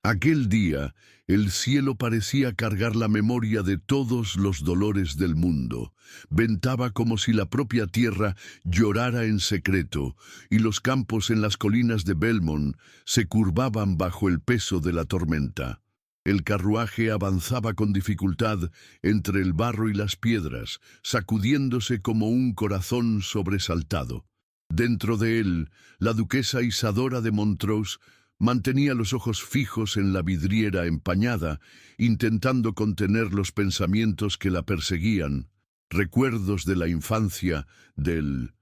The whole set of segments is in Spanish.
Aquel día, el cielo parecía cargar la memoria de todos los dolores del mundo. Ventaba como si la propia tierra llorara en secreto, y los campos en las colinas de Belmont se curvaban bajo el peso de la tormenta. El carruaje avanzaba con dificultad entre el barro y las piedras, sacudiéndose como un corazón sobresaltado. Dentro de él, la duquesa Isadora de Montrose mantenía los ojos fijos en la vidriera empañada, intentando contener los pensamientos que la perseguían, recuerdos de la infancia, del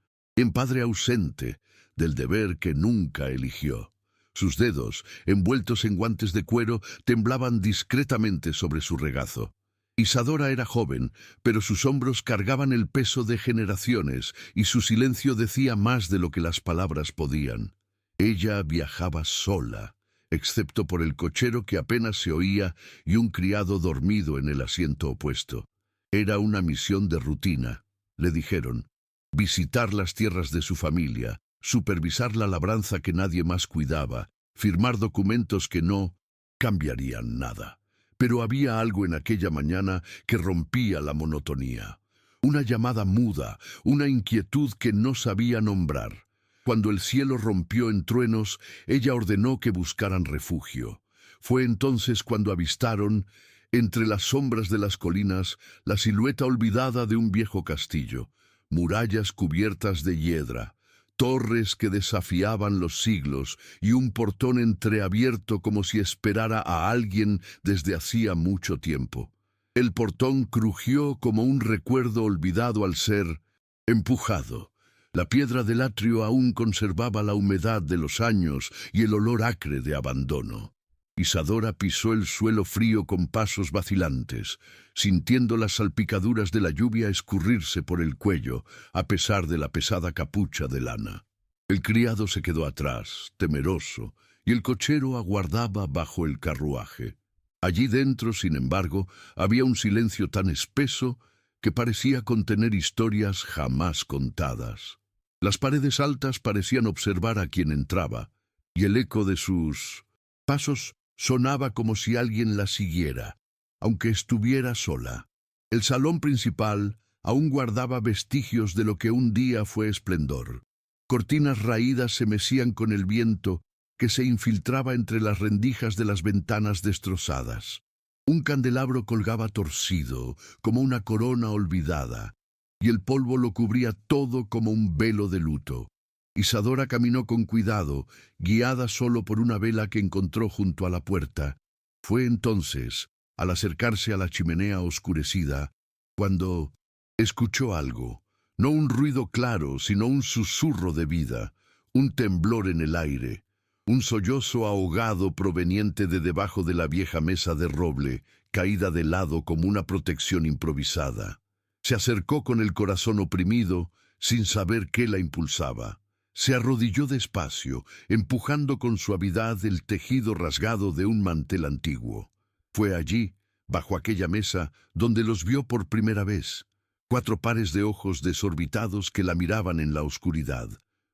padre ausente, del deber que nunca eligió. Sus dedos, envueltos en guantes de cuero, temblaban discretamente sobre su regazo. Isadora era joven, pero sus hombros cargaban el peso de generaciones, y su silencio decía más de lo que las palabras podían. Ella viajaba sola, excepto por el cochero que apenas se oía y un criado dormido en el asiento opuesto. Era una misión de rutina, le dijeron: visitar las tierras de su familia, supervisar la labranza que nadie más cuidaba, firmar documentos que no cambiarían nada. Pero había algo en aquella mañana que rompía la monotonía. Una llamada muda, una inquietud que no sabía nombrar. Cuando el cielo rompió en truenos, ella ordenó que buscaran refugio. Fue entonces cuando avistaron, entre las sombras de las colinas, la silueta olvidada de un viejo castillo, murallas cubiertas de hiedra, torres que desafiaban los siglos y un portón entreabierto como si esperara a alguien desde hacía mucho tiempo. El portón crujió como un recuerdo olvidado al ser empujado. La piedra del atrio aún conservaba la humedad de los años y el olor acre de abandono. Isadora pisó el suelo frío con pasos vacilantes, sintiendo las salpicaduras de la lluvia escurrirse por el cuello, a pesar de la pesada capucha de lana. El criado se quedó atrás, temeroso, y el cochero aguardaba bajo el carruaje. Allí dentro, sin embargo, había un silencio tan espeso que parecía contener historias jamás contadas. Las paredes altas parecían observar a quien entraba, y el eco de sus pasos sonaba como si alguien la siguiera, aunque estuviera sola. El salón principal aún guardaba vestigios de lo que un día fue esplendor. Cortinas raídas se mecían con el viento que se infiltraba entre las rendijas de las ventanas destrozadas. Un candelabro colgaba torcido, como una corona olvidada, y el polvo lo cubría todo como un velo de luto. Isadora caminó con cuidado, guiada solo por una vela que encontró junto a la puerta. Fue entonces, al acercarse a la chimenea oscurecida, cuando escuchó algo, no un ruido claro, sino un susurro de vida, un temblor en el aire, un sollozo ahogado proveniente de debajo de la vieja mesa de roble, caída de lado como una protección improvisada. Se acercó con el corazón oprimido, sin saber qué la impulsaba. Se arrodilló despacio, empujando con suavidad el tejido rasgado de un mantel antiguo. Fue allí, bajo aquella mesa, donde los vio por primera vez. 4 pares de ojos desorbitados que la miraban en la oscuridad,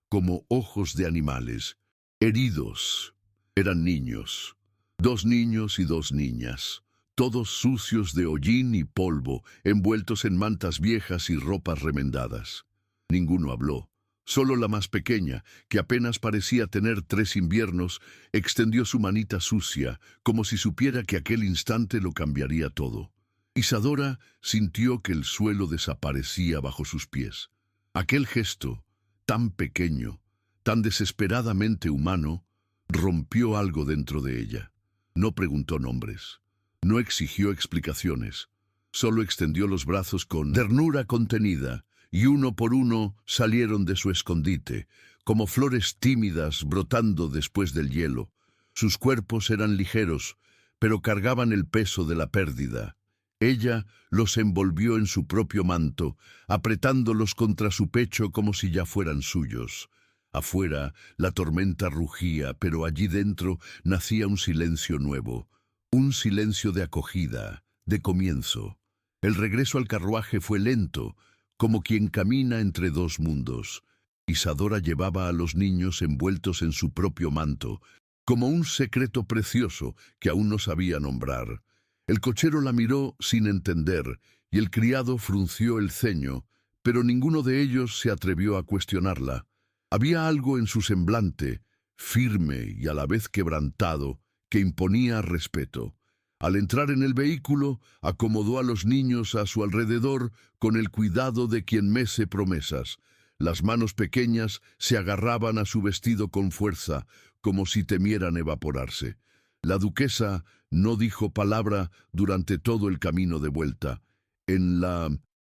como ojos de animales. Heridos. Eran niños. 2 niños y 2 niñas. Todos sucios de hollín y polvo, envueltos en mantas viejas y ropas remendadas. Ninguno habló. Solo la más pequeña, que apenas parecía tener 3 inviernos, extendió su manita sucia, como si supiera que aquel instante lo cambiaría todo. Isadora sintió que el suelo desaparecía bajo sus pies. Aquel gesto, tan pequeño, tan desesperadamente humano, rompió algo dentro de ella. No preguntó nombres. No exigió explicaciones, solo extendió los brazos con ternura contenida, y uno por uno salieron de su escondite, como flores tímidas brotando después del hielo. Sus cuerpos eran ligeros, pero cargaban el peso de la pérdida. Ella los envolvió en su propio manto, apretándolos contra su pecho como si ya fueran suyos. Afuera, la tormenta rugía, pero allí dentro nacía un silencio nuevo. Un silencio de acogida, de comienzo. El regreso al carruaje fue lento, como quien camina entre 2 mundos. Isadora llevaba a los niños envueltos en su propio manto, como un secreto precioso que aún no sabía nombrar. El cochero la miró sin entender, y el criado frunció el ceño, pero ninguno de ellos se atrevió a cuestionarla. Había algo en su semblante, firme y a la vez quebrantado, que imponía respeto. Al entrar en el vehículo, acomodó a los niños a su alrededor con el cuidado de quien mece promesas. Las manos pequeñas se agarraban a su vestido con fuerza, como si temieran evaporarse. La duquesa no dijo palabra durante todo el camino de vuelta. En la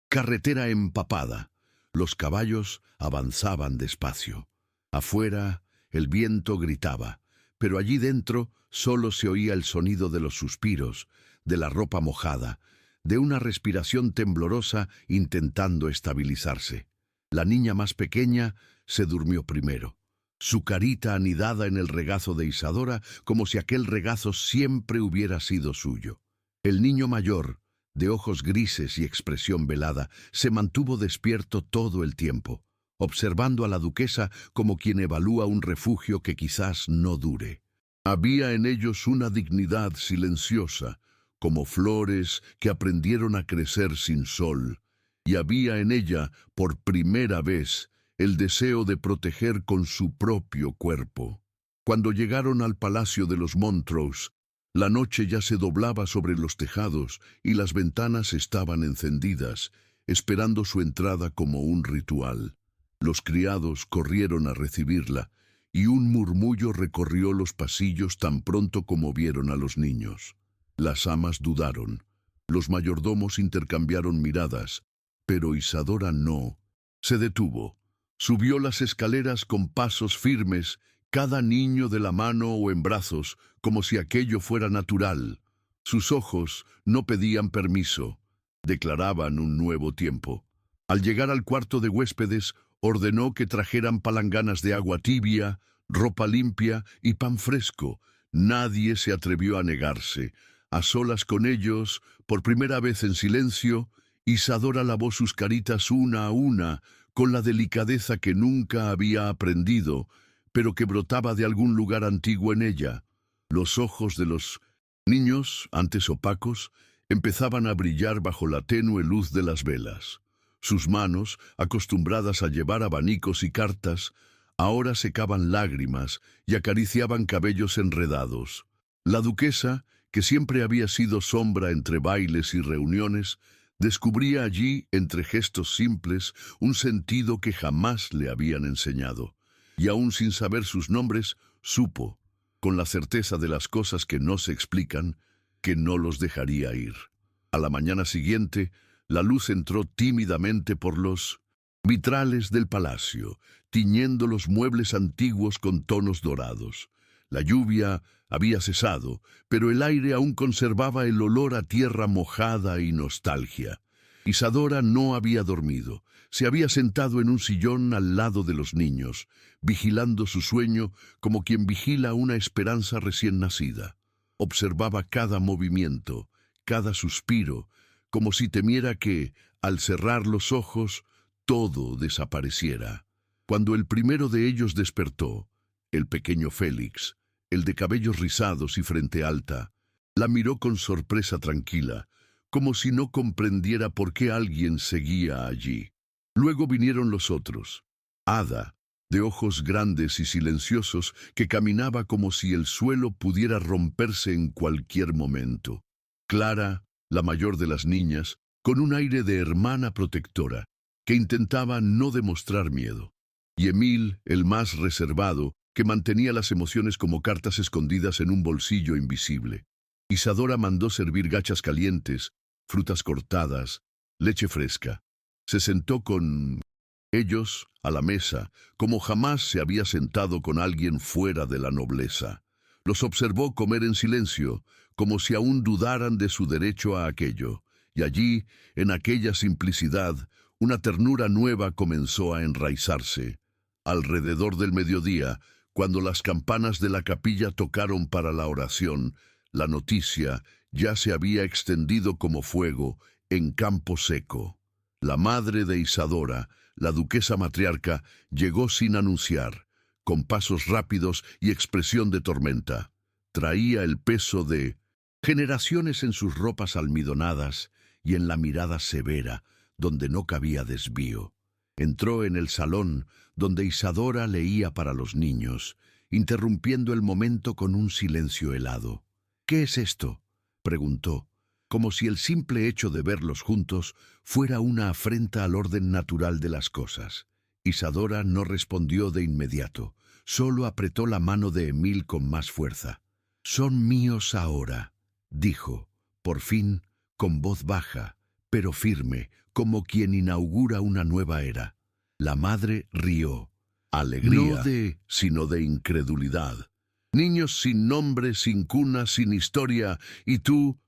carretera empapada, los caballos avanzaban despacio. Afuera, el viento gritaba, pero allí dentro solo se oía el sonido de los suspiros, de la ropa mojada, de una respiración temblorosa intentando estabilizarse. La niña más pequeña se durmió primero, su carita anidada en el regazo de Isadora, como si aquel regazo siempre hubiera sido suyo. El niño mayor, de ojos grises y expresión velada, se mantuvo despierto todo el tiempo, observando a la duquesa como quien evalúa un refugio que quizás no dure. Había en ellos una dignidad silenciosa, como flores que aprendieron a crecer sin sol, y había en ella, por primera vez, el deseo de proteger con su propio cuerpo. Cuando llegaron al palacio de los Montrose, la noche ya se doblaba sobre los tejados y las ventanas estaban encendidas, esperando su entrada como un ritual. Los criados corrieron a recibirla, y un murmullo recorrió los pasillos tan pronto como vieron a los niños. Las amas dudaron, los mayordomos intercambiaron miradas, pero Isadora no. Se detuvo. Subió las escaleras con pasos firmes, cada niño de la mano o en brazos, como si aquello fuera natural. Sus ojos no pedían permiso, declaraban un nuevo tiempo. Al llegar al cuarto de huéspedes, ordenó que trajeran palanganas de agua tibia, ropa limpia y pan fresco. Nadie se atrevió a negarse. A solas con ellos, por primera vez en silencio, Isadora lavó sus caritas una a una, con la delicadeza que nunca había aprendido, pero que brotaba de algún lugar antiguo en ella. Los ojos de los niños, antes opacos, empezaban a brillar bajo la tenue luz de las velas. Sus manos, acostumbradas a llevar abanicos y cartas, ahora secaban lágrimas y acariciaban cabellos enredados. La duquesa, que siempre había sido sombra entre bailes y reuniones, descubría allí, entre gestos simples, un sentido que jamás le habían enseñado. Y aún sin saber sus nombres, supo, con la certeza de las cosas que no se explican, que no los dejaría ir. A la mañana siguiente, la luz entró tímidamente por los vitrales del palacio, tiñendo los muebles antiguos con tonos dorados. La lluvia había cesado, pero el aire aún conservaba el olor a tierra mojada y nostalgia. Isadora no había dormido. Se había sentado en un sillón al lado de los niños, vigilando su sueño como quien vigila una esperanza recién nacida. Observaba cada movimiento, cada suspiro, como si temiera que, al cerrar los ojos, todo desapareciera. Cuando el primero de ellos despertó, el pequeño Félix, el de cabellos rizados y frente alta, la miró con sorpresa tranquila, como si no comprendiera por qué alguien seguía allí. Luego vinieron los otros. Ada, de ojos grandes y silenciosos, que caminaba como si el suelo pudiera romperse en cualquier momento. Clara, la mayor de las niñas, con un aire de hermana protectora, que intentaba no demostrar miedo. Y Emil, el más reservado, que mantenía las emociones como cartas escondidas en un bolsillo invisible. Isadora mandó servir gachas calientes, frutas cortadas, leche fresca. Se sentó con ellos a la mesa, como jamás se había sentado con alguien fuera de la nobleza. Los observó comer en silencio, como si aún dudaran de su derecho a aquello, y allí, en aquella simplicidad, una ternura nueva comenzó a enraizarse. Alrededor del mediodía, cuando las campanas de la capilla tocaron para la oración, la noticia ya se había extendido como fuego en campo seco. La madre de Isadora, la duquesa matriarca, llegó sin anunciar, con pasos rápidos y expresión de tormenta. Traía el peso de generaciones en sus ropas almidonadas y en la mirada severa, donde no cabía desvío. Entró en el salón, donde Isadora leía para los niños, interrumpiendo el momento con un silencio helado. «¿Qué es esto?», preguntó, como si el simple hecho de verlos juntos fuera una afrenta al orden natural de las cosas. Isadora no respondió de inmediato, solo apretó la mano de Emil con más fuerza. «Son míos ahora», dijo, por fin, con voz baja, pero firme, como quien inaugura una nueva era. La madre rió. Alegría. No sino de incredulidad. «Niños sin nombre, sin cuna, sin historia, ¿y tú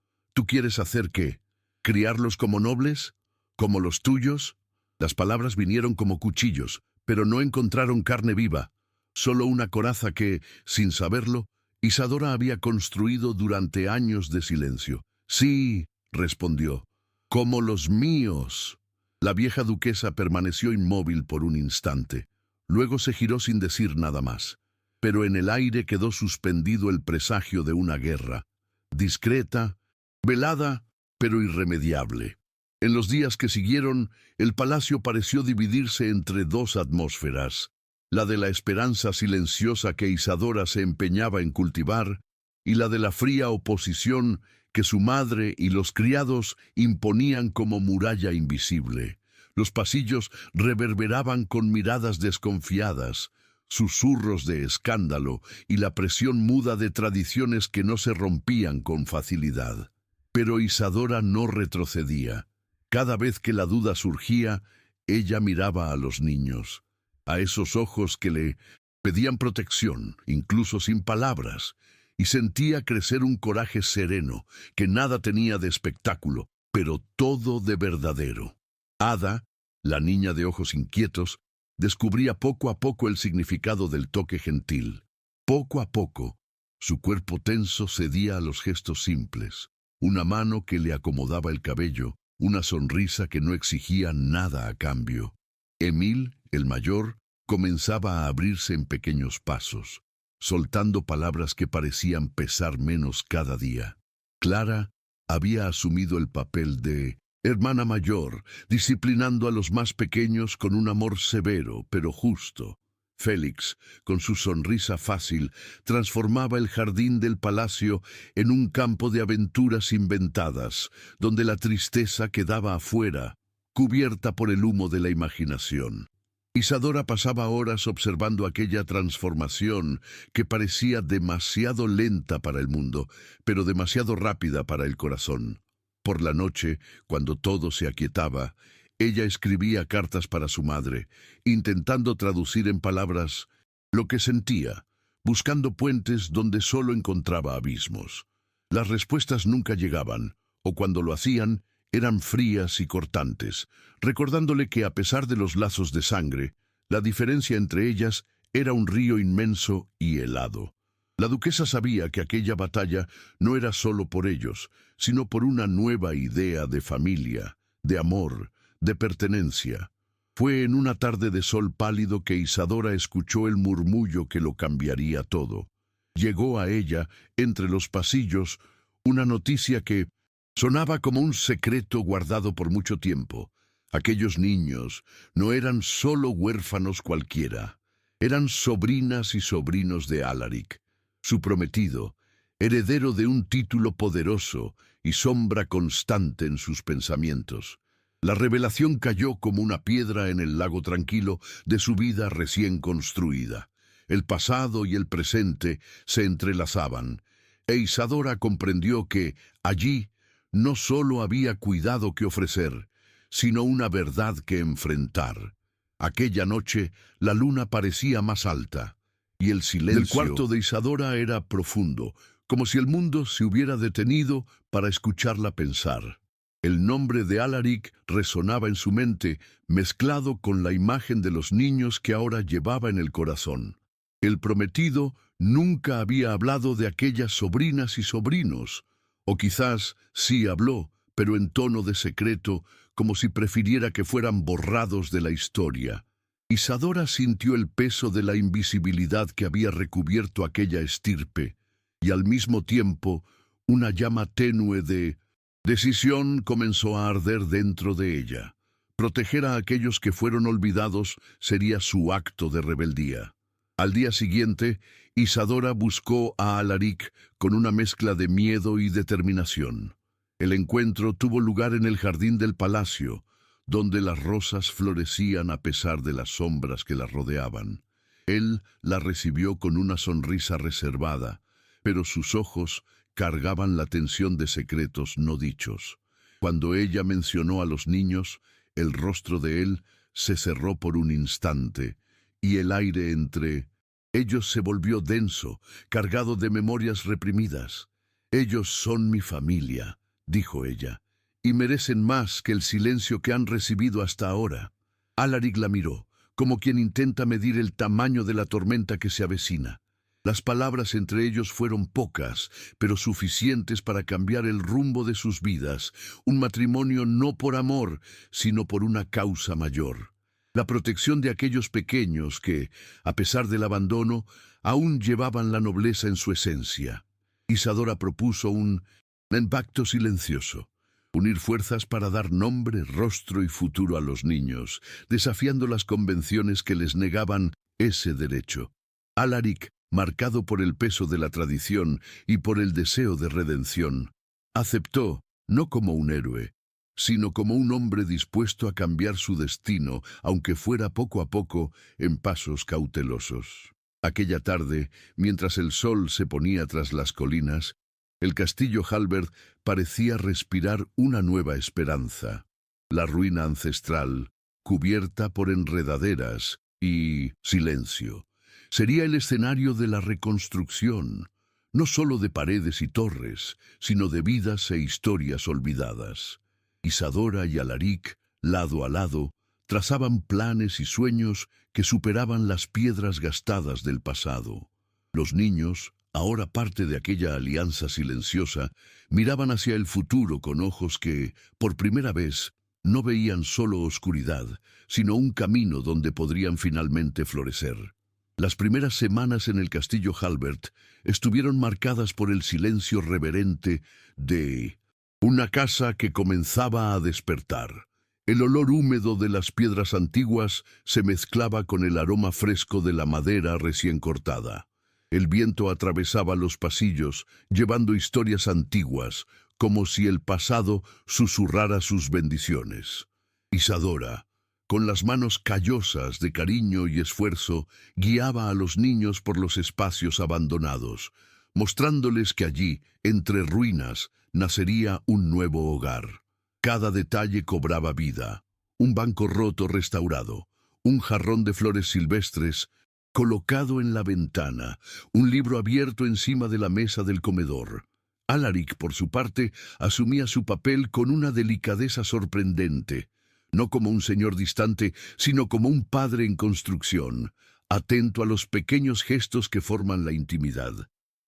quieres hacer qué? ¿Criarlos como nobles? ¿Como los tuyos?» Las palabras vinieron como cuchillos, pero no encontraron carne viva, solo una coraza que, sin saberlo, Isadora había construido durante años de silencio. «Sí», respondió, «como los míos». La vieja duquesa permaneció inmóvil por un instante. Luego se giró sin decir nada más. Pero en el aire quedó suspendido el presagio de una guerra, discreta, velada, pero irremediable. En los días que siguieron, el palacio pareció dividirse entre dos atmósferas, la de la esperanza silenciosa que Isadora se empeñaba en cultivar y la de la fría oposición que su madre y los criados imponían como muralla invisible. Los pasillos reverberaban con miradas desconfiadas, susurros de escándalo y la presión muda de tradiciones que no se rompían con facilidad. Pero Isadora no retrocedía. Cada vez que la duda surgía, ella miraba a los niños, a esos ojos que le pedían protección, incluso sin palabras, y sentía crecer un coraje sereno, que nada tenía de espectáculo, pero todo de verdadero. Ada, la niña de ojos inquietos, descubría poco a poco el significado del toque gentil. Poco a poco, su cuerpo tenso cedía a los gestos simples, una mano que le acomodaba el cabello, una sonrisa que no exigía nada a cambio. Emil, el mayor, comenzaba a abrirse en pequeños pasos, soltando palabras que parecían pesar menos cada día. Clara había asumido el papel de hermana mayor, disciplinando a los más pequeños con un amor severo, pero justo. Félix, con su sonrisa fácil, transformaba el jardín del palacio en un campo de aventuras inventadas, donde la tristeza quedaba afuera, cubierta por el humo de la imaginación. Isadora pasaba horas observando aquella transformación que parecía demasiado lenta para el mundo, pero demasiado rápida para el corazón. Por la noche, cuando todo se aquietaba, ella escribía cartas para su madre, intentando traducir en palabras lo que sentía, buscando puentes donde solo encontraba abismos. Las respuestas nunca llegaban, o cuando lo hacían, eran frías y cortantes, recordándole que a pesar de los lazos de sangre, la diferencia entre ellas era un río inmenso y helado. La duquesa sabía que aquella batalla no era solo por ellos, sino por una nueva idea de familia, de amor, de pertenencia. Fue en una tarde de sol pálido que Isadora escuchó el murmullo que lo cambiaría todo. Llegó a ella, entre los pasillos, una noticia que sonaba como un secreto guardado por mucho tiempo. Aquellos niños no eran solo huérfanos cualquiera, eran sobrinas y sobrinos de Alaric, su prometido, heredero de un título poderoso y sombra constante en sus pensamientos. La revelación cayó como una piedra en el lago tranquilo de su vida recién construida. El pasado y el presente se entrelazaban, e Isadora comprendió que allí no solo había cuidado que ofrecer, sino una verdad que enfrentar. Aquella noche la luna parecía más alta, y el silencio del cuarto de Isadora era profundo, como si el mundo se hubiera detenido para escucharla pensar. El nombre de Alaric resonaba en su mente, mezclado con la imagen de los niños que ahora llevaba en el corazón. El prometido nunca había hablado de aquellas sobrinas y sobrinos, o quizás sí habló, pero en tono de secreto, como si prefiriera que fueran borrados de la historia. Isadora sintió el peso de la invisibilidad que había recubierto aquella estirpe, y al mismo tiempo una llama tenue de decisión comenzó a arder dentro de ella. Proteger a aquellos que fueron olvidados sería su acto de rebeldía. Al día siguiente, Isadora buscó a Alaric con una mezcla de miedo y determinación. El encuentro tuvo lugar en el jardín del palacio, donde las rosas florecían a pesar de las sombras que las rodeaban. Él la recibió con una sonrisa reservada, pero sus ojos cargaban la tensión de secretos no dichos. Cuando ella mencionó a los niños, el rostro de él se cerró por un instante, y el aire entre ellos se volvió denso, cargado de memorias reprimidas. «Ellos son mi familia», dijo ella, «y merecen más que el silencio que han recibido hasta ahora». Alaric la miró, como quien intenta medir el tamaño de la tormenta que se avecina. Las palabras entre ellos fueron pocas, pero suficientes para cambiar el rumbo de sus vidas, un matrimonio no por amor, sino por una causa mayor. La protección de aquellos pequeños que, a pesar del abandono, aún llevaban la nobleza en su esencia. Isadora propuso un pacto silencioso, unir fuerzas para dar nombre, rostro y futuro a los niños, desafiando las convenciones que les negaban ese derecho. Alaric, marcado por el peso de la tradición y por el deseo de redención, aceptó, no como un héroe, sino como un hombre dispuesto a cambiar su destino, aunque fuera poco a poco, en pasos cautelosos. Aquella tarde, mientras el sol se ponía tras las colinas, el castillo Halberd parecía respirar una nueva esperanza. La ruina ancestral, cubierta por enredaderas y silencio, sería el escenario de la reconstrucción, no solo de paredes y torres, sino de vidas e historias olvidadas. Isadora y Alaric, lado a lado, trazaban planes y sueños que superaban las piedras gastadas del pasado. Los niños, ahora parte de aquella alianza silenciosa, miraban hacia el futuro con ojos que, por primera vez, no veían solo oscuridad, sino un camino donde podrían finalmente florecer. Las primeras semanas en el castillo Halberd estuvieron marcadas por el silencio reverente de una casa que comenzaba a despertar. El olor húmedo de las piedras antiguas se mezclaba con el aroma fresco de la madera recién cortada. El viento atravesaba los pasillos, llevando historias antiguas, como si el pasado susurrara sus bendiciones. Isadora, con las manos callosas de cariño y esfuerzo, guiaba a los niños por los espacios abandonados, mostrándoles que allí, entre ruinas, nacería un nuevo hogar. Cada detalle cobraba vida. Un banco roto restaurado, un jarrón de flores silvestres colocado en la ventana, un libro abierto encima de la mesa del comedor. Alaric, por su parte, asumía su papel con una delicadeza sorprendente, no como un señor distante, sino como un padre en construcción, atento a los pequeños gestos que forman la intimidad.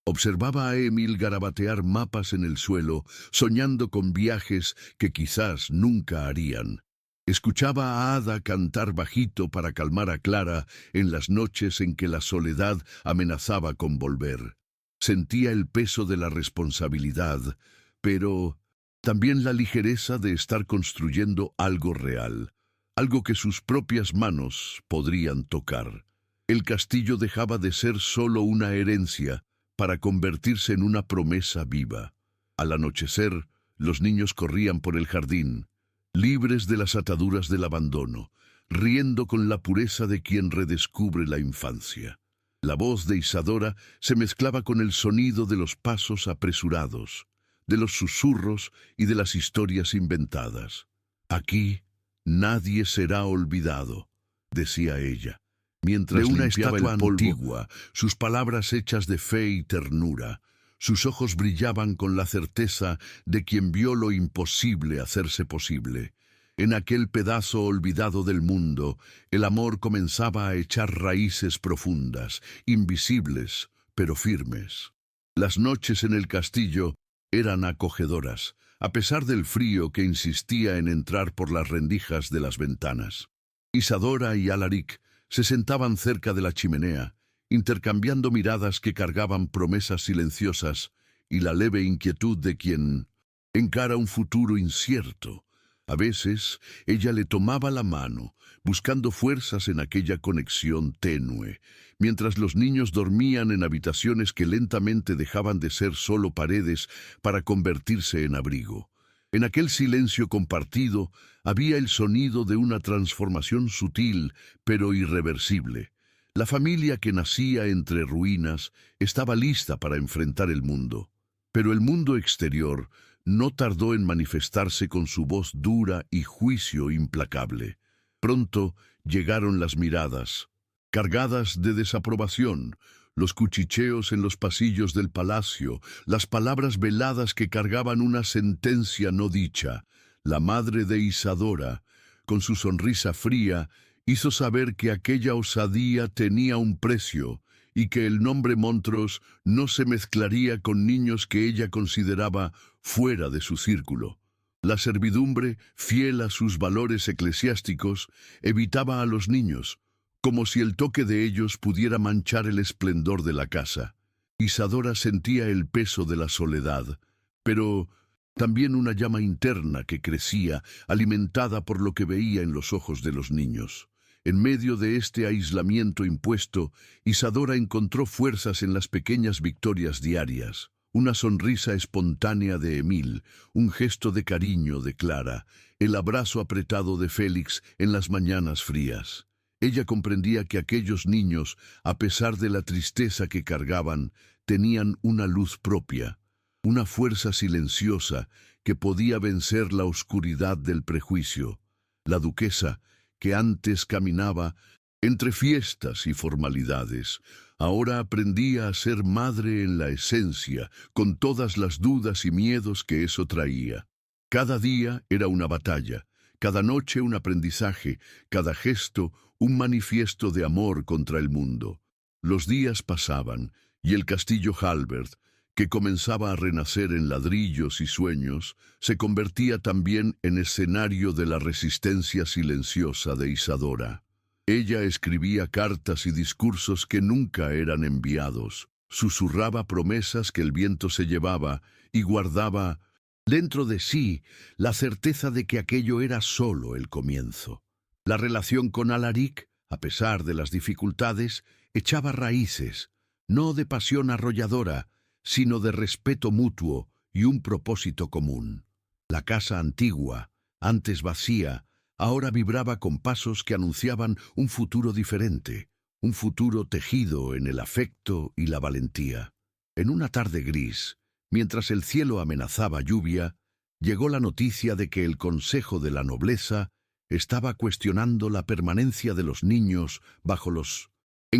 Observaba a Emil garabatear mapas en el suelo, soñando con viajes que quizás nunca harían. Escuchaba a Ada cantar bajito para calmar a Clara en las noches en que la soledad amenazaba con volver. Sentía el peso de la responsabilidad, pero también la ligereza de estar construyendo algo real, algo que sus propias manos podrían tocar. El castillo dejaba de ser solo una herencia para convertirse en una promesa viva. Al anochecer, los niños corrían por el jardín, libres de las ataduras del abandono, riendo con la pureza de quien redescubre la infancia. La voz de Isadora se mezclaba con el sonido de los pasos apresurados, de los susurros y de las historias inventadas. «Aquí nadie será olvidado», decía ella, mientras De una limpiaba estatua el polvo, antigua, sus palabras hechas de fe y ternura. Sus ojos brillaban con la certeza de quien vio lo imposible hacerse posible. En aquel pedazo olvidado del mundo, el amor comenzaba a echar raíces profundas, invisibles, pero firmes. Las noches en el castillo eran acogedoras, a pesar del frío que insistía en entrar por las rendijas de las ventanas. Isadora y Alaric Se sentaban cerca de la chimenea, intercambiando miradas que cargaban promesas silenciosas y la leve inquietud de quien encara un futuro incierto. A veces ella le tomaba la mano, buscando fuerzas en aquella conexión tenue, mientras los niños dormían en habitaciones que lentamente dejaban de ser solo paredes para convertirse en abrigo. En aquel silencio compartido había el sonido de una transformación sutil pero irreversible. La familia que nacía entre ruinas estaba lista para enfrentar el mundo. Pero el mundo exterior no tardó en manifestarse con su voz dura y juicio implacable. Pronto llegaron las miradas, cargadas de desaprobación, los cuchicheos en los pasillos del palacio, las palabras veladas que cargaban una sentencia no dicha. La madre de Isadora, con su sonrisa fría, hizo saber que aquella osadía tenía un precio y que el nombre Montrose no se mezclaría con niños que ella consideraba fuera de su círculo. La servidumbre, fiel a sus valores eclesiásticos, evitaba a los niños, como si el toque de ellos pudiera manchar el esplendor de la casa. Isadora sentía el peso de la soledad, pero también una llama interna que crecía, alimentada por lo que veía en los ojos de los niños. En medio de este aislamiento impuesto, Isadora encontró fuerzas en las pequeñas victorias diarias. Una sonrisa espontánea de Emil, un gesto de cariño de Clara, el abrazo apretado de Félix en las mañanas frías. Ella comprendía que aquellos niños, a pesar de la tristeza que cargaban, tenían una luz propia, una fuerza silenciosa que podía vencer la oscuridad del prejuicio. La duquesa, que antes caminaba entre fiestas y formalidades, ahora aprendía a ser madre en la esencia, con todas las dudas y miedos que eso traía. Cada día era una batalla, cada noche un aprendizaje, cada gesto un manifiesto de amor contra el mundo. Los días pasaban, y el castillo Halbert, que comenzaba a renacer en ladrillos y sueños, se convertía también en escenario de la resistencia silenciosa de Isadora. Ella escribía cartas y discursos que nunca eran enviados, susurraba promesas que el viento se llevaba y guardaba dentro de sí la certeza de que aquello era solo el comienzo. La relación con Alaric, a pesar de las dificultades, echaba raíces, no de pasión arrolladora, sino de respeto mutuo y un propósito común. La casa antigua, antes vacía, ahora vibraba con pasos que anunciaban un futuro diferente, un futuro tejido en el afecto y la valentía. En una tarde gris, mientras el cielo amenazaba lluvia, llegó la noticia de que el Consejo de la Nobleza estaba cuestionando la permanencia de los niños bajo los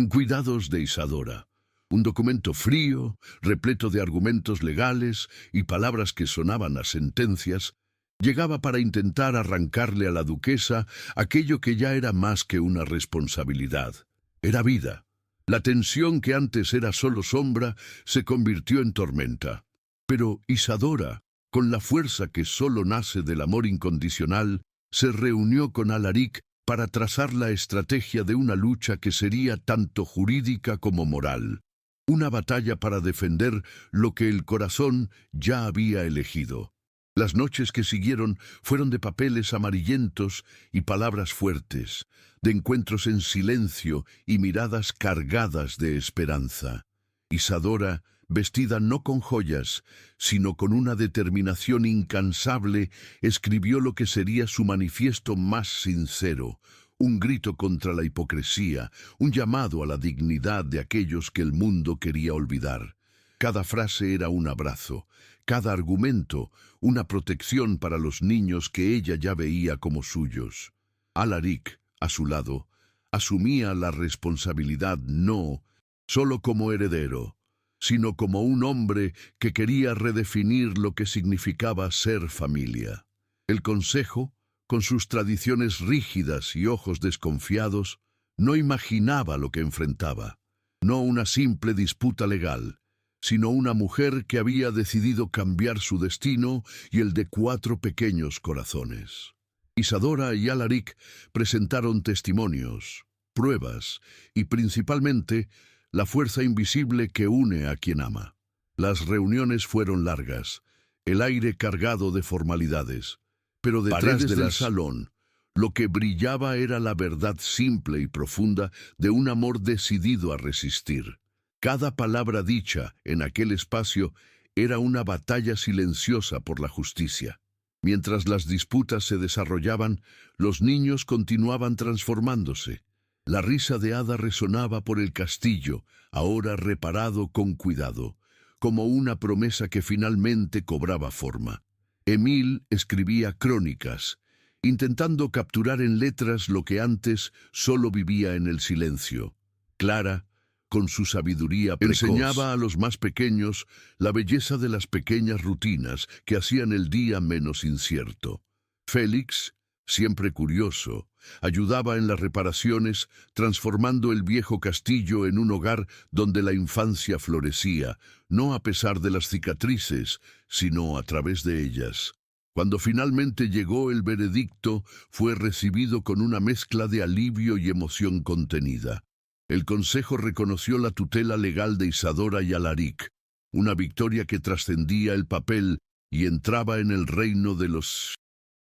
cuidados de Isadora. Un documento frío, repleto de argumentos legales y palabras que sonaban a sentencias, llegaba para intentar arrancarle a la duquesa aquello que ya era más que una responsabilidad. Era vida. La tensión que antes era solo sombra se convirtió en tormenta. Pero Isadora, con la fuerza que solo nace del amor incondicional, se reunió con Alaric para trazar la estrategia de una lucha que sería tanto jurídica como moral. Una batalla para defender lo que el corazón ya había elegido. Las noches que siguieron fueron de papeles amarillentos y palabras fuertes, de encuentros en silencio y miradas cargadas de esperanza. Isadora, vestida no con joyas, sino con una determinación incansable, escribió lo que sería su manifiesto más sincero, un grito contra la hipocresía, un llamado a la dignidad de aquellos que el mundo quería olvidar. Cada frase era un abrazo, cada argumento una protección para los niños que ella ya veía como suyos. Alaric, a su lado, asumía la responsabilidad no solo como heredero, sino como un hombre que quería redefinir lo que significaba ser familia. El Consejo, con sus tradiciones rígidas y ojos desconfiados, no imaginaba lo que enfrentaba. No una simple disputa legal, sino una mujer que había decidido cambiar su destino y el de 4 pequeños corazones. Isadora y Alaric presentaron testimonios, pruebas y principalmente la fuerza invisible que une a quien ama. Las reuniones fueron largas, el aire cargado de formalidades, pero detrás del salón, lo que brillaba era la verdad simple y profunda de un amor decidido a resistir. Cada palabra dicha en aquel espacio era una batalla silenciosa por la justicia. Mientras las disputas se desarrollaban, los niños continuaban transformándose. La risa de Ada resonaba por el castillo, ahora reparado con cuidado, como una promesa que finalmente cobraba forma. Emil escribía crónicas, intentando capturar en letras lo que antes solo vivía en el silencio. Clara, con su sabiduría precoz, enseñaba a los más pequeños la belleza de las pequeñas rutinas que hacían el día menos incierto. Félix, siempre curioso, ayudaba en las reparaciones, transformando el viejo castillo en un hogar donde la infancia florecía, no a pesar de las cicatrices, sino a través de ellas. Cuando finalmente llegó el veredicto, fue recibido con una mezcla de alivio y emoción contenida. El Consejo reconoció la tutela legal de Isadora y Alaric, una victoria que trascendía el papel y entraba en el reino de los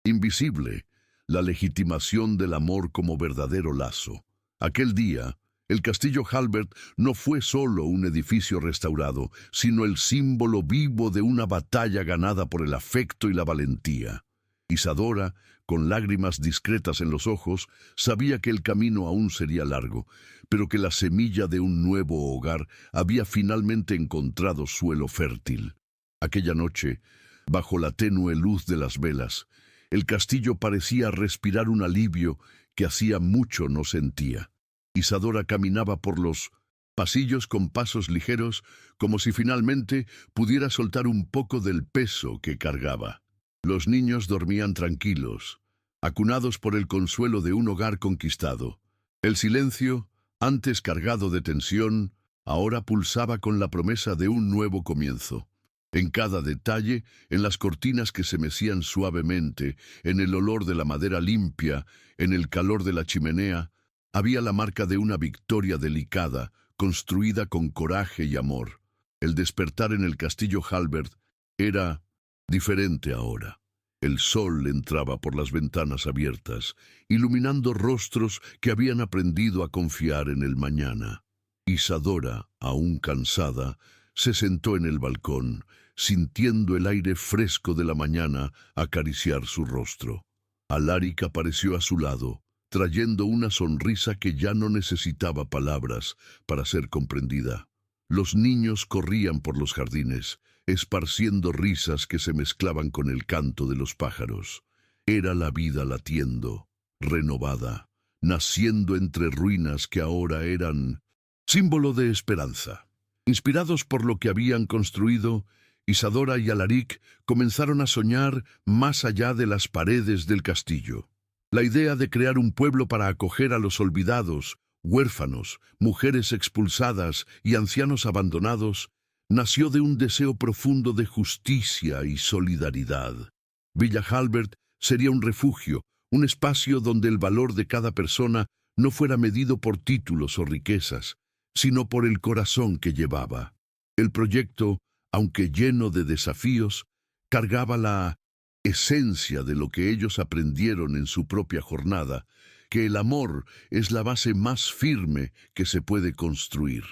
invisible, la legitimación del amor como verdadero lazo. Aquel día, el castillo Halbert no fue solo un edificio restaurado, sino el símbolo vivo de una batalla ganada por el afecto y la valentía. Isadora, con lágrimas discretas en los ojos, sabía que el camino aún sería largo, pero que la semilla de un nuevo hogar había finalmente encontrado suelo fértil. Aquella noche, bajo la tenue luz de las velas, el castillo parecía respirar un alivio que hacía mucho no sentía. Isadora caminaba por los pasillos con pasos ligeros, como si finalmente pudiera soltar un poco del peso que cargaba. Los niños dormían tranquilos, acunados por el consuelo de un hogar conquistado. El silencio, antes cargado de tensión, ahora pulsaba con la promesa de un nuevo comienzo. En cada detalle, en las cortinas que se mecían suavemente, en el olor de la madera limpia, en el calor de la chimenea, había la marca de una victoria delicada, construida con coraje y amor. El despertar en el castillo Halbert era diferente ahora. El sol entraba por las ventanas abiertas, iluminando rostros que habían aprendido a confiar en el mañana. Isadora, aún cansada, se sentó en el balcón, sintiendo el aire fresco de la mañana acariciar su rostro. Alaric apareció a su lado, trayendo una sonrisa que ya no necesitaba palabras para ser comprendida. Los niños corrían por los jardines, esparciendo risas que se mezclaban con el canto de los pájaros. Era la vida latiendo, renovada, naciendo entre ruinas que ahora eran símbolo de esperanza. Inspirados por lo que habían construido, Isadora y Alaric comenzaron a soñar más allá de las paredes del castillo. La idea de crear un pueblo para acoger a los olvidados, huérfanos, mujeres expulsadas y ancianos abandonados, nació de un deseo profundo de justicia y solidaridad. Villa Halbert sería un refugio, un espacio donde el valor de cada persona no fuera medido por títulos o riquezas, sino por el corazón que llevaba. El proyecto, aunque lleno de desafíos, cargaba la esencia de lo que ellos aprendieron en su propia jornada, que el amor es la base más firme que se puede construir.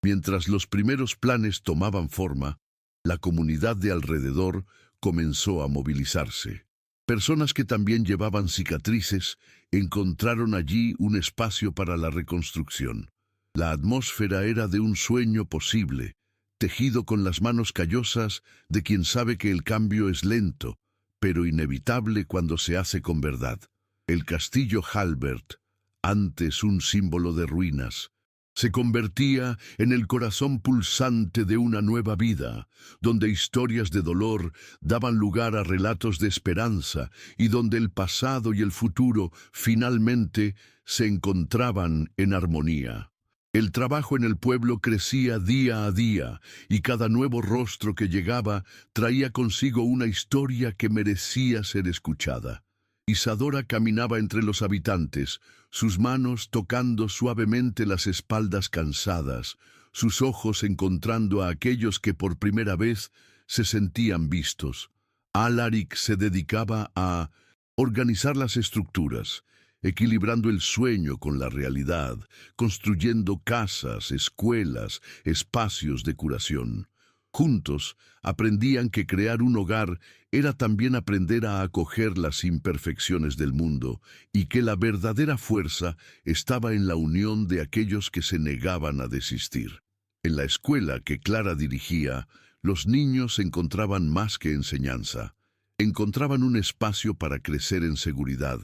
Mientras los primeros planes tomaban forma, la comunidad de alrededor comenzó a movilizarse. Personas que también llevaban cicatrices encontraron allí un espacio para la reconstrucción. La atmósfera era de un sueño posible, tejido con las manos callosas de quien sabe que el cambio es lento, pero inevitable cuando se hace con verdad. El castillo Halbert, antes un símbolo de ruinas, se convertía en el corazón pulsante de una nueva vida, donde historias de dolor daban lugar a relatos de esperanza y donde el pasado y el futuro finalmente se encontraban en armonía. El trabajo en el pueblo crecía día a día y cada nuevo rostro que llegaba traía consigo una historia que merecía ser escuchada. Isadora caminaba entre los habitantes, sus manos tocando suavemente las espaldas cansadas, sus ojos encontrando a aquellos que por primera vez se sentían vistos. Alaric se dedicaba a organizar las estructuras, equilibrando el sueño con la realidad, construyendo casas, escuelas, espacios de curación. Juntos aprendían que crear un hogar era también aprender a acoger las imperfecciones del mundo y que la verdadera fuerza estaba en la unión de aquellos que se negaban a desistir. En la escuela que Clara dirigía, los niños encontraban más que enseñanza. Encontraban un espacio para crecer en seguridad,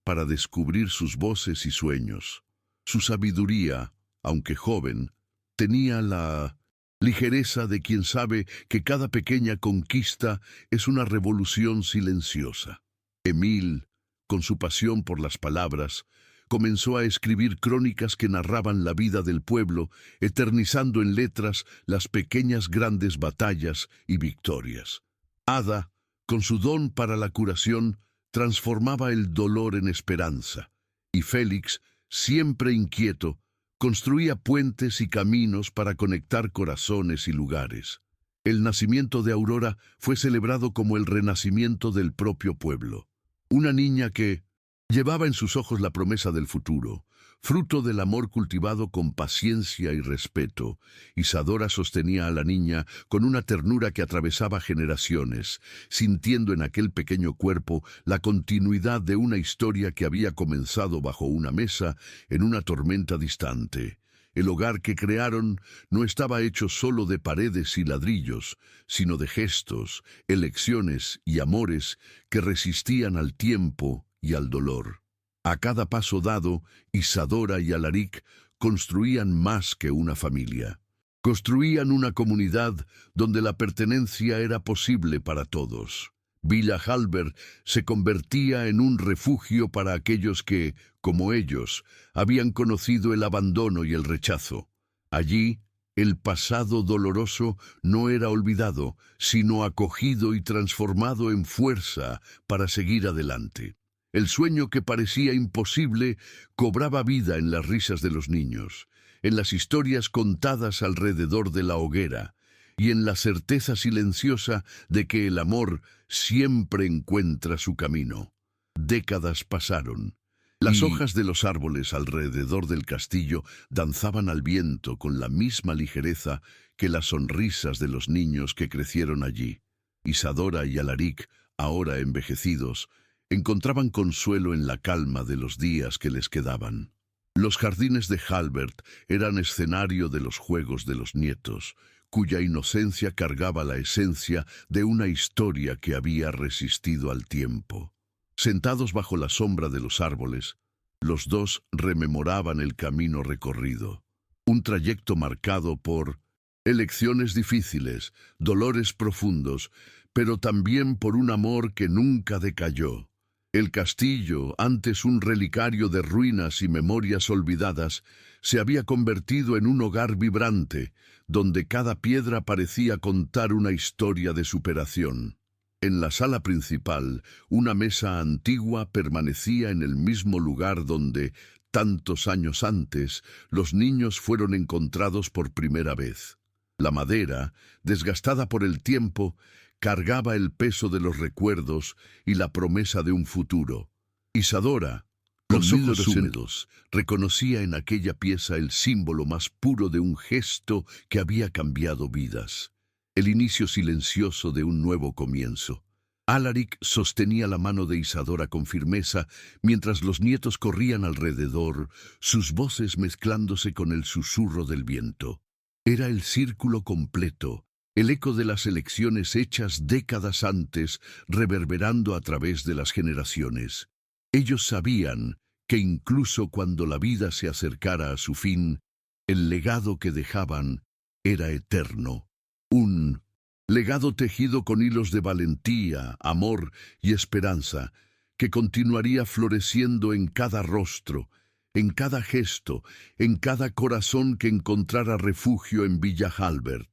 para descubrir sus voces y sueños. Su sabiduría, aunque joven, tenía la ligereza de quien sabe que cada pequeña conquista es una revolución silenciosa. Emil, con su pasión por las palabras, comenzó a escribir crónicas que narraban la vida del pueblo, eternizando en letras las pequeñas grandes batallas y victorias. Ada, con su don para la curación, transformaba el dolor en esperanza, y Félix, siempre inquieto, construía puentes y caminos para conectar corazones y lugares. El nacimiento de Aurora fue celebrado como el renacimiento del propio pueblo. Una niña que llevaba en sus ojos la promesa del futuro, fruto del amor cultivado con paciencia y respeto. Isadora sostenía a la niña con una ternura que atravesaba generaciones, sintiendo en aquel pequeño cuerpo la continuidad de una historia que había comenzado bajo una mesa en una tormenta distante. El hogar que crearon no estaba hecho solo de paredes y ladrillos, sino de gestos, elecciones y amores que resistían al tiempo y al dolor. A cada paso dado, Isadora y Alaric construían más que una familia. Construían una comunidad donde la pertenencia era posible para todos. Villa Halbert se convertía en un refugio para aquellos que, como ellos, habían conocido el abandono y el rechazo. Allí, el pasado doloroso no era olvidado, sino acogido y transformado en fuerza para seguir adelante. El sueño que parecía imposible cobraba vida en las risas de los niños, en las historias contadas alrededor de la hoguera y en la certeza silenciosa de que el amor siempre encuentra su camino. Décadas pasaron. Las hojas de los árboles alrededor del castillo danzaban al viento con la misma ligereza que las sonrisas de los niños que crecieron allí. Isadora y Alaric, ahora envejecidos, encontraban consuelo en la calma de los días que les quedaban. Los jardines de Halbert eran escenario de los juegos de los nietos, cuya inocencia cargaba la esencia de una historia que había resistido al tiempo. Sentados bajo la sombra de los árboles, los dos rememoraban el camino recorrido, un trayecto marcado por elecciones difíciles, dolores profundos, pero también por un amor que nunca decayó. El castillo, antes un relicario de ruinas y memorias olvidadas, se había convertido en un hogar vibrante, donde cada piedra parecía contar una historia de superación. En la sala principal, una mesa antigua permanecía en el mismo lugar donde, tantos años antes, los niños fueron encontrados por primera vez. La madera, desgastada por el tiempo, cargaba el peso de los recuerdos y la promesa de un futuro. Isadora, con los ojos húmedos, reconocía en aquella pieza el símbolo más puro de un gesto que había cambiado vidas, el inicio silencioso de un nuevo comienzo. Alaric sostenía la mano de Isadora con firmeza mientras los nietos corrían alrededor, sus voces mezclándose con el susurro del viento. Era el círculo completo, el eco de las elecciones hechas décadas antes, reverberando a través de las generaciones. Ellos sabían que incluso cuando la vida se acercara a su fin, el legado que dejaban era eterno. Un legado tejido con hilos de valentía, amor y esperanza, que continuaría floreciendo en cada rostro, en cada gesto, en cada corazón que encontrara refugio en Villa Halbert.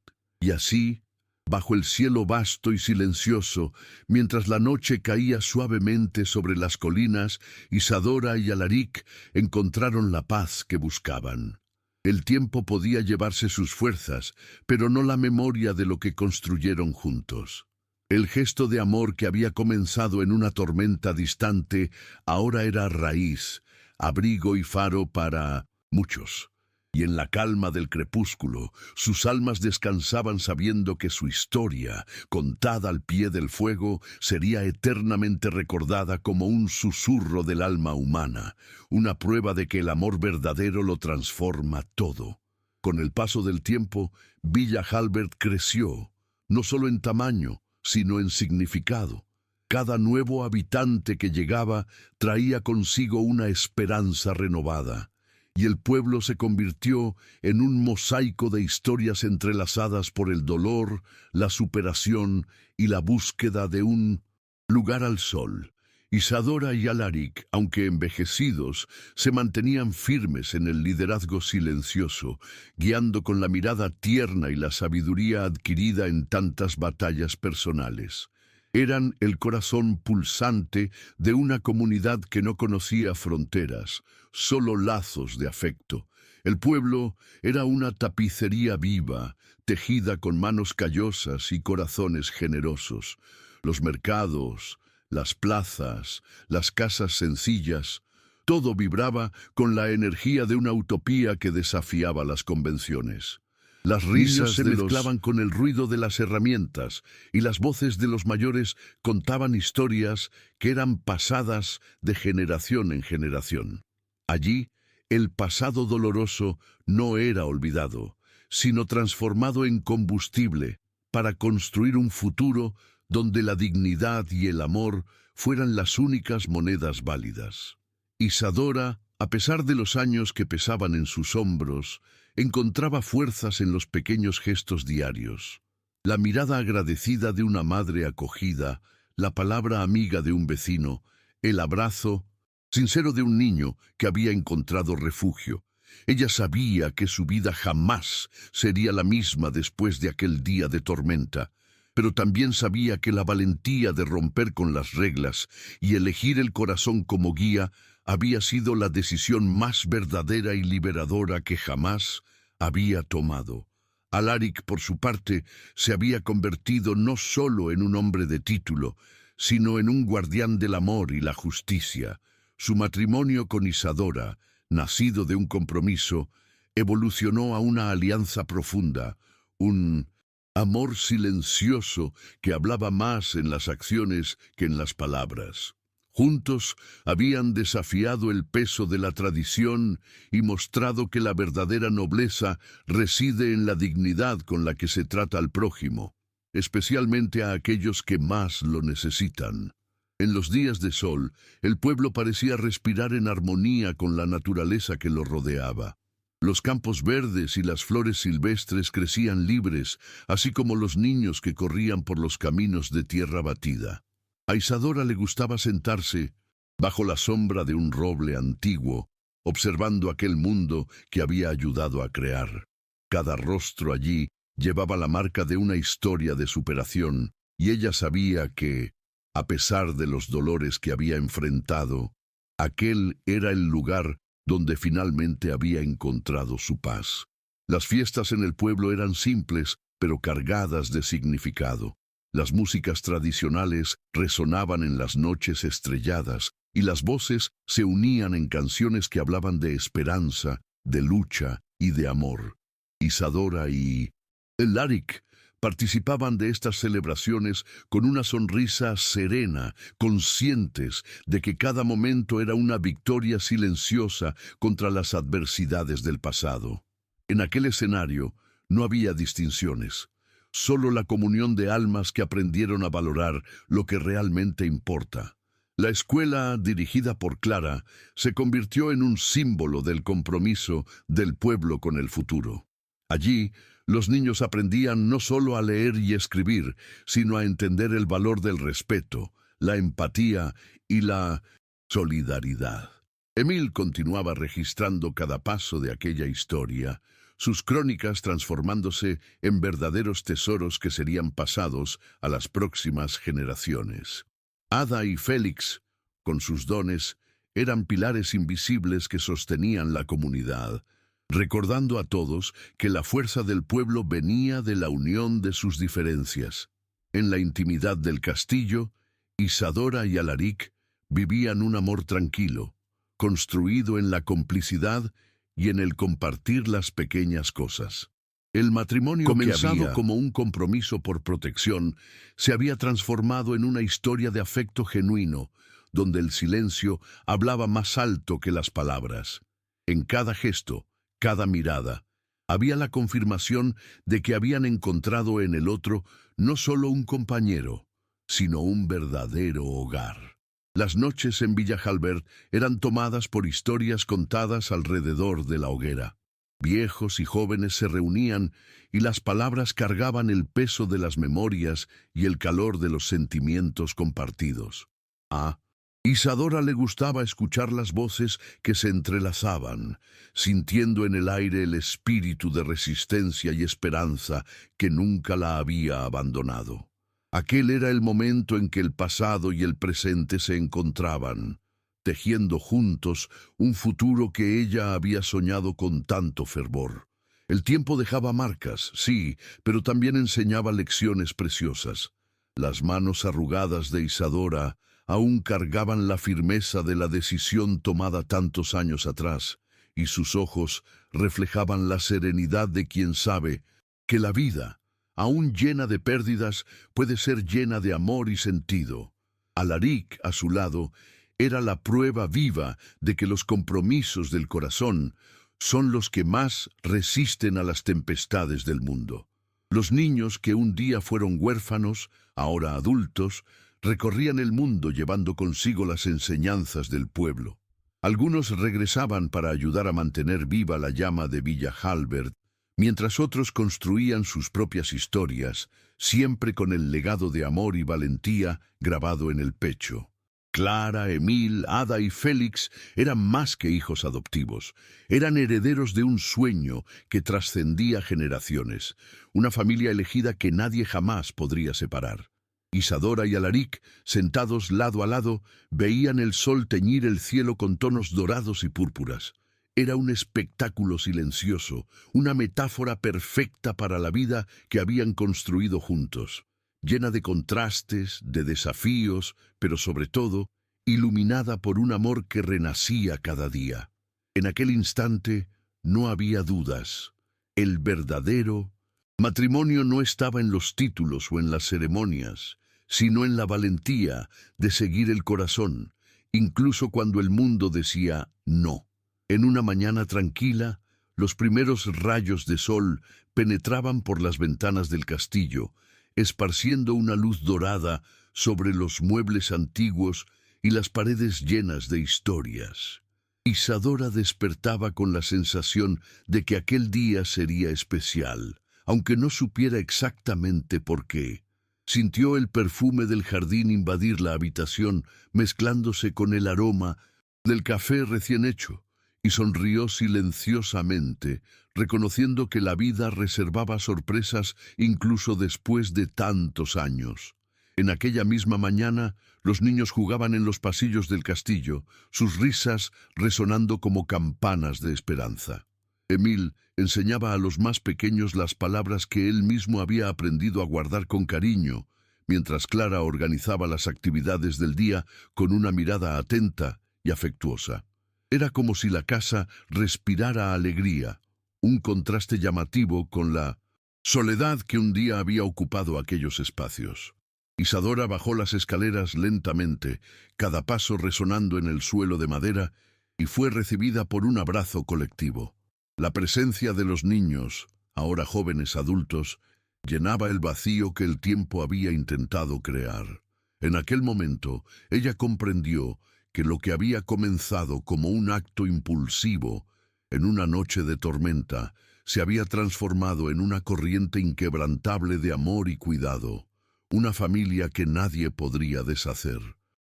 Y así, bajo el cielo vasto y silencioso, mientras la noche caía suavemente sobre las colinas, Isadora y Alaric encontraron la paz que buscaban. El tiempo podía llevarse sus fuerzas, pero no la memoria de lo que construyeron juntos. El gesto de amor que había comenzado en una tormenta distante ahora era raíz, abrigo y faro para muchos. Y en la calma del crepúsculo, sus almas descansaban sabiendo que su historia, contada al pie del fuego, sería eternamente recordada como un susurro del alma humana, una prueba de que el amor verdadero lo transforma todo. Con el paso del tiempo, Villa Halbert creció, no solo en tamaño, sino en significado. Cada nuevo habitante que llegaba traía consigo una esperanza renovada, y el pueblo se convirtió en un mosaico de historias entrelazadas por el dolor, la superación y la búsqueda de un lugar al sol. Isadora y Alaric, aunque envejecidos, se mantenían firmes en el liderazgo silencioso, guiando con la mirada tierna y la sabiduría adquirida en tantas batallas personales. Eran el corazón pulsante de una comunidad que no conocía fronteras, solo lazos de afecto. El pueblo era una tapicería viva, tejida con manos callosas y corazones generosos. Los mercados, las plazas, las casas sencillas, todo vibraba con la energía de una utopía que desafiaba las convenciones. Las risas se mezclaban con el ruido de las herramientas y las voces de los mayores contaban historias que eran pasadas de generación en generación. Allí, el pasado doloroso no era olvidado, sino transformado en combustible para construir un futuro donde la dignidad y el amor fueran las únicas monedas válidas. Isadora, a pesar de los años que pesaban en sus hombros, encontraba fuerzas en los pequeños gestos diarios. La mirada agradecida de una madre acogida, la palabra amiga de un vecino, el abrazo sincero de un niño que había encontrado refugio. Ella sabía que su vida jamás sería la misma después de aquel día de tormenta, pero también sabía que la valentía de romper con las reglas y elegir el corazón como guía había sido la decisión más verdadera y liberadora que jamás había tomado. Alaric, por su parte, se había convertido no solo en un hombre de título, sino en un guardián del amor y la justicia. Su matrimonio con Isadora, nacido de un compromiso, evolucionó a una alianza profunda, un amor silencioso que hablaba más en las acciones que en las palabras. Juntos habían desafiado el peso de la tradición y mostrado que la verdadera nobleza reside en la dignidad con la que se trata al prójimo, especialmente a aquellos que más lo necesitan. En los días de sol, el pueblo parecía respirar en armonía con la naturaleza que lo rodeaba. Los campos verdes y las flores silvestres crecían libres, así como los niños que corrían por los caminos de tierra batida. A Isadora le gustaba sentarse bajo la sombra de un roble antiguo, observando aquel mundo que había ayudado a crear. Cada rostro allí llevaba la marca de una historia de superación, y ella sabía que, a pesar de los dolores que había enfrentado, aquel era el lugar donde finalmente había encontrado su paz. Las fiestas en el pueblo eran simples, pero cargadas de significado. Las músicas tradicionales resonaban en las noches estrelladas y las voces se unían en canciones que hablaban de esperanza, de lucha y de amor. Isadora y Alaric participaban de estas celebraciones con una sonrisa serena, conscientes de que cada momento era una victoria silenciosa contra las adversidades del pasado. En aquel escenario no había distinciones. Solo la comunión de almas que aprendieron a valorar lo que realmente importa. La escuela, dirigida por Clara, se convirtió en un símbolo del compromiso del pueblo con el futuro. Allí, los niños aprendían no solo a leer y escribir, sino a entender el valor del respeto, la empatía y la solidaridad. Emil continuaba registrando cada paso de aquella historia, sus crónicas transformándose en verdaderos tesoros que serían pasados a las próximas generaciones. Ada y Félix, con sus dones, eran pilares invisibles que sostenían la comunidad, recordando a todos que la fuerza del pueblo venía de la unión de sus diferencias. En la intimidad del castillo, Isadora y Alaric vivían un amor tranquilo, construido en la complicidad y en el compartir las pequeñas cosas. El matrimonio, comenzado como un compromiso por protección, se había transformado en una historia de afecto genuino, donde el silencio hablaba más alto que las palabras. En cada gesto, cada mirada, había la confirmación de que habían encontrado en el otro no solo un compañero, sino un verdadero hogar. Las noches en Villa Halbert eran tomadas por historias contadas alrededor de la hoguera. Viejos y jóvenes se reunían y las palabras cargaban el peso de las memorias y el calor de los sentimientos compartidos. A Isadora le gustaba escuchar las voces que se entrelazaban, sintiendo en el aire el espíritu de resistencia y esperanza que nunca la había abandonado. Aquel era el momento en que el pasado y el presente se encontraban, tejiendo juntos un futuro que ella había soñado con tanto fervor. El tiempo dejaba marcas, sí, pero también enseñaba lecciones preciosas. Las manos arrugadas de Isadora aún cargaban la firmeza de la decisión tomada tantos años atrás, y sus ojos reflejaban la serenidad de quien sabe que la vida, aún llena de pérdidas, puede ser llena de amor y sentido. Alaric, a su lado, era la prueba viva de que los compromisos del corazón son los que más resisten a las tempestades del mundo. Los niños que un día fueron huérfanos, ahora adultos, recorrían el mundo llevando consigo las enseñanzas del pueblo. Algunos regresaban para ayudar a mantener viva la llama de Villa Halbert, mientras otros construían sus propias historias, siempre con el legado de amor y valentía grabado en el pecho. Clara, Emil, Ada y Félix eran más que hijos adoptivos. Eran herederos de un sueño que trascendía generaciones, una familia elegida que nadie jamás podría separar. Isadora y Alaric, sentados lado a lado, veían el sol teñir el cielo con tonos dorados y púrpuras. Era un espectáculo silencioso, una metáfora perfecta para la vida que habían construido juntos, llena de contrastes, de desafíos, pero sobre todo, iluminada por un amor que renacía cada día. En aquel instante no había dudas. El verdadero matrimonio no estaba en los títulos o en las ceremonias, sino en la valentía de seguir el corazón, incluso cuando el mundo decía no. En una mañana tranquila, los primeros rayos de sol penetraban por las ventanas del castillo, esparciendo una luz dorada sobre los muebles antiguos y las paredes llenas de historias. Isadora despertaba con la sensación de que aquel día sería especial, aunque no supiera exactamente por qué. Sintió el perfume del jardín invadir la habitación, mezclándose con el aroma del café recién hecho, y sonrió silenciosamente, reconociendo que la vida reservaba sorpresas incluso después de tantos años. En aquella misma mañana, los niños jugaban en los pasillos del castillo, sus risas resonando como campanas de esperanza. Emil enseñaba a los más pequeños las palabras que él mismo había aprendido a guardar con cariño, mientras Clara organizaba las actividades del día con una mirada atenta y afectuosa. Era como si la casa respirara alegría, un contraste llamativo con la soledad que un día había ocupado aquellos espacios. Isadora bajó las escaleras lentamente, cada paso resonando en el suelo de madera, y fue recibida por un abrazo colectivo. La presencia de los niños, ahora jóvenes adultos, llenaba el vacío que el tiempo había intentado crear. En aquel momento, ella comprendió que lo que había comenzado como un acto impulsivo, en una noche de tormenta, se había transformado en una corriente inquebrantable de amor y cuidado, una familia que nadie podría deshacer.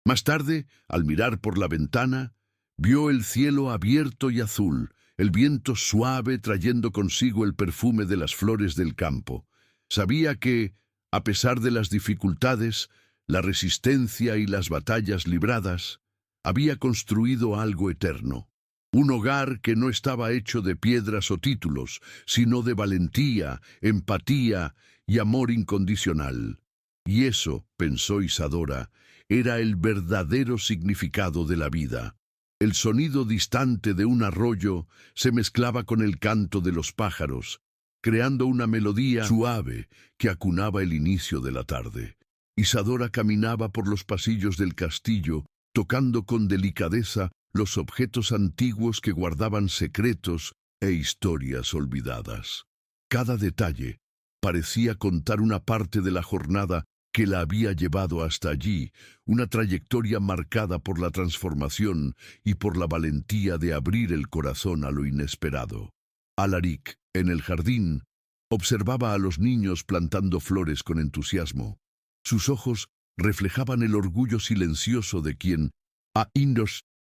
Más tarde, al mirar por la ventana, vio el cielo abierto y azul, el viento suave trayendo consigo el perfume de las flores del campo. Sabía que, a pesar de las dificultades, la resistencia y las batallas libradas, había construido algo eterno. Un hogar que no estaba hecho de piedras o títulos, sino de valentía, empatía y amor incondicional. Y eso, pensó Isadora, era el verdadero significado de la vida. El sonido distante de un arroyo se mezclaba con el canto de los pájaros, creando una melodía suave que acunaba el inicio de la tarde. Isadora caminaba por los pasillos del castillo, tocando con delicadeza los objetos antiguos que guardaban secretos e historias olvidadas. Cada detalle parecía contar una parte de la jornada que la había llevado hasta allí, una trayectoria marcada por la transformación y por la valentía de abrir el corazón a lo inesperado. Alaric, en el jardín, observaba a los niños plantando flores con entusiasmo. Sus ojos reflejaban el orgullo silencioso de quien, a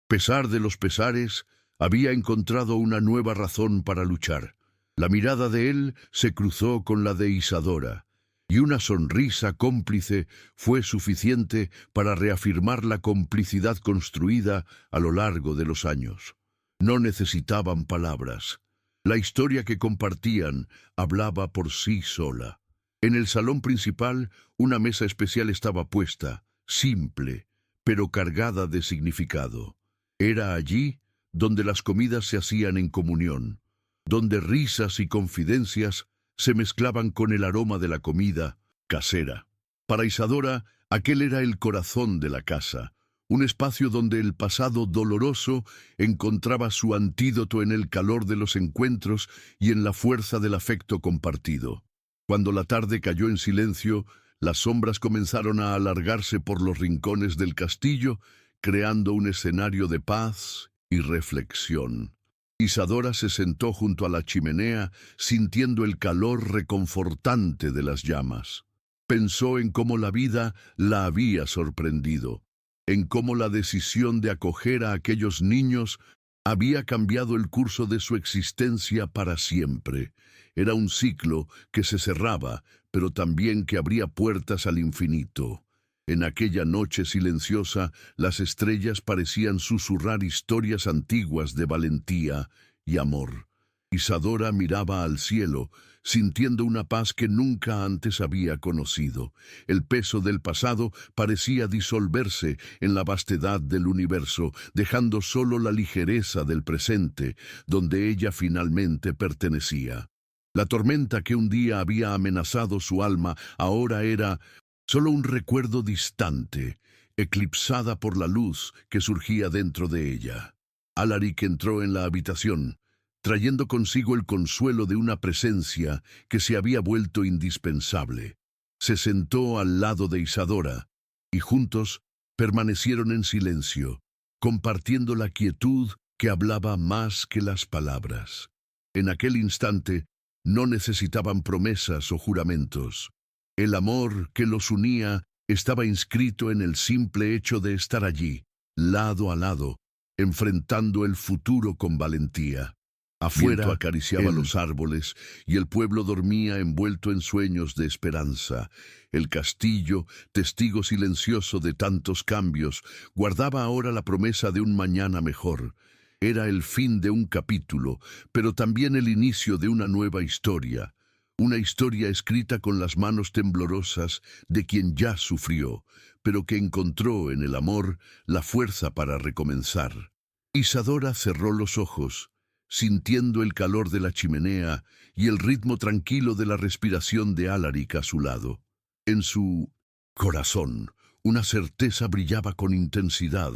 pesar de los pesares, había encontrado una nueva razón para luchar. La mirada de él se cruzó con la de Isadora, y una sonrisa cómplice fue suficiente para reafirmar la complicidad construida a lo largo de los años. No necesitaban palabras. La historia que compartían hablaba por sí sola. En el salón principal, una mesa especial estaba puesta, simple, pero cargada de significado. Era allí donde las comidas se hacían en comunión, donde risas y confidencias se mezclaban con el aroma de la comida casera. Para Isadora, aquel era el corazón de la casa, un espacio donde el pasado doloroso encontraba su antídoto en el calor de los encuentros y en la fuerza del afecto compartido. Cuando la tarde cayó en silencio, las sombras comenzaron a alargarse por los rincones del castillo, creando un escenario de paz y reflexión. Isadora se sentó junto a la chimenea, sintiendo el calor reconfortante de las llamas. Pensó en cómo la vida la había sorprendido, en cómo la decisión de acoger a aquellos niños había cambiado el curso de su existencia para siempre. Era un ciclo que se cerraba, pero también que abría puertas al infinito. En aquella noche silenciosa, las estrellas parecían susurrar historias antiguas de valentía y amor. Isadora miraba al cielo, sintiendo una paz que nunca antes había conocido. El peso del pasado parecía disolverse en la vastedad del universo, dejando solo la ligereza del presente, donde ella finalmente pertenecía. La tormenta que un día había amenazado su alma ahora era solo un recuerdo distante, eclipsada por la luz que surgía dentro de ella. Alaric entró en la habitación, trayendo consigo el consuelo de una presencia que se había vuelto indispensable. Se sentó al lado de Isadora, y juntos permanecieron en silencio, compartiendo la quietud que hablaba más que las palabras. En aquel instante no necesitaban promesas o juramentos. El amor que los unía estaba inscrito en el simple hecho de estar allí, lado a lado, enfrentando el futuro con valentía. Afuera acariciaba los árboles y el pueblo dormía envuelto en sueños de esperanza. El castillo, testigo silencioso de tantos cambios, guardaba ahora la promesa de un mañana mejor. Era el fin de un capítulo, pero también el inicio de una nueva historia. Una historia escrita con las manos temblorosas de quien ya sufrió, pero que encontró en el amor la fuerza para recomenzar. Isadora cerró los ojos, sintiendo el calor de la chimenea y el ritmo tranquilo de la respiración de Alaric a su lado. En su corazón, una certeza brillaba con intensidad.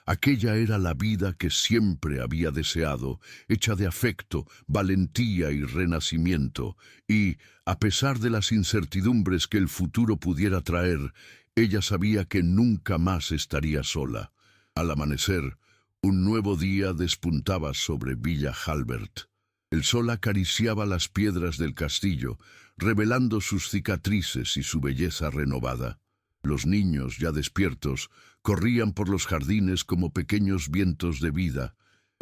Aquella era la vida que siempre había deseado, hecha de afecto, valentía y renacimiento. Y, a pesar de las incertidumbres que el futuro pudiera traer, ella sabía que nunca más estaría sola. Al amanecer, un nuevo día despuntaba sobre Villa Halbert. El sol acariciaba las piedras del castillo, revelando sus cicatrices y su belleza renovada. Los niños, ya despiertos, corrían por los jardines como pequeños vientos de vida,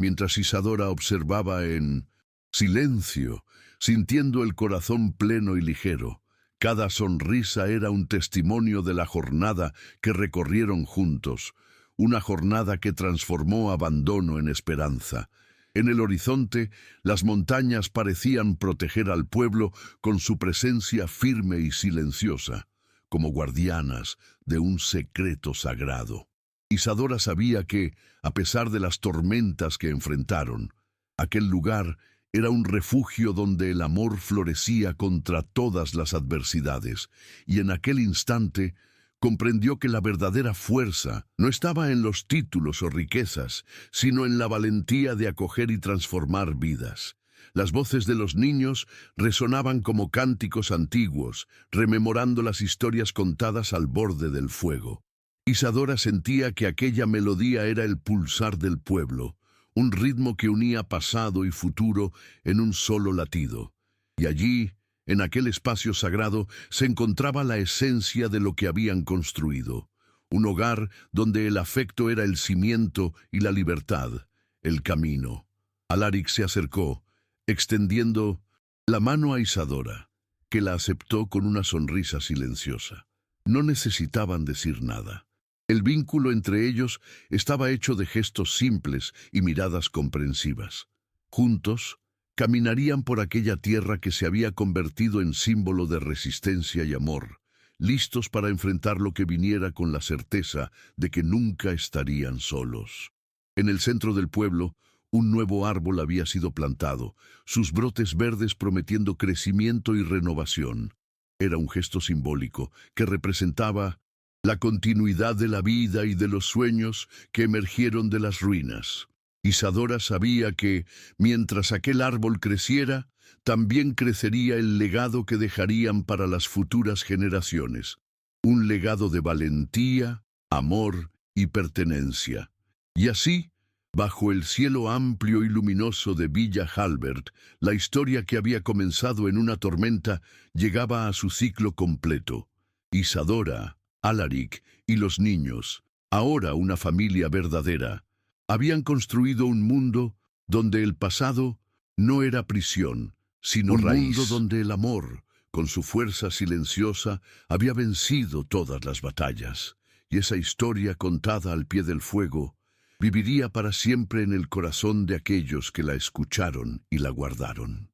mientras Isadora observaba en silencio, sintiendo el corazón pleno y ligero. Cada sonrisa era un testimonio de la jornada que recorrieron juntos, una jornada que transformó abandono en esperanza. En el horizonte, las montañas parecían proteger al pueblo con su presencia firme y silenciosa, como guardianas de un secreto sagrado. Isadora sabía que, a pesar de las tormentas que enfrentaron, aquel lugar era un refugio donde el amor florecía contra todas las adversidades, y en aquel instante comprendió que la verdadera fuerza no estaba en los títulos o riquezas, sino en la valentía de acoger y transformar vidas. Las voces de los niños resonaban como cánticos antiguos, rememorando las historias contadas al borde del fuego. Isadora sentía que aquella melodía era el pulsar del pueblo, un ritmo que unía pasado y futuro en un solo latido. Y allí, en aquel espacio sagrado, se encontraba la esencia de lo que habían construido. Un hogar donde el afecto era el cimiento y la libertad, el camino. Alaric se acercó, extendiendo la mano a Isadora, que la aceptó con una sonrisa silenciosa. No necesitaban decir nada. El vínculo entre ellos estaba hecho de gestos simples y miradas comprensivas. Juntos, caminarían por aquella tierra que se había convertido en símbolo de resistencia y amor, listos para enfrentar lo que viniera con la certeza de que nunca estarían solos. En el centro del pueblo, un nuevo árbol había sido plantado, sus brotes verdes prometiendo crecimiento y renovación. Era un gesto simbólico que representaba la continuidad de la vida y de los sueños que emergieron de las ruinas. Isadora sabía que, mientras aquel árbol creciera, también crecería el legado que dejarían para las futuras generaciones. Un legado de valentía, amor y pertenencia. Y así, bajo el cielo amplio y luminoso de Villa Halbert, la historia que había comenzado en una tormenta llegaba a su ciclo completo. Isadora, Alaric y los niños, ahora una familia verdadera, habían construido un mundo donde el pasado no era prisión, sino raíz. Un mundo donde el amor, con su fuerza silenciosa, había vencido todas las batallas. Y esa historia contada al pie del fuego viviría para siempre en el corazón de aquellos que la escucharon y la guardaron.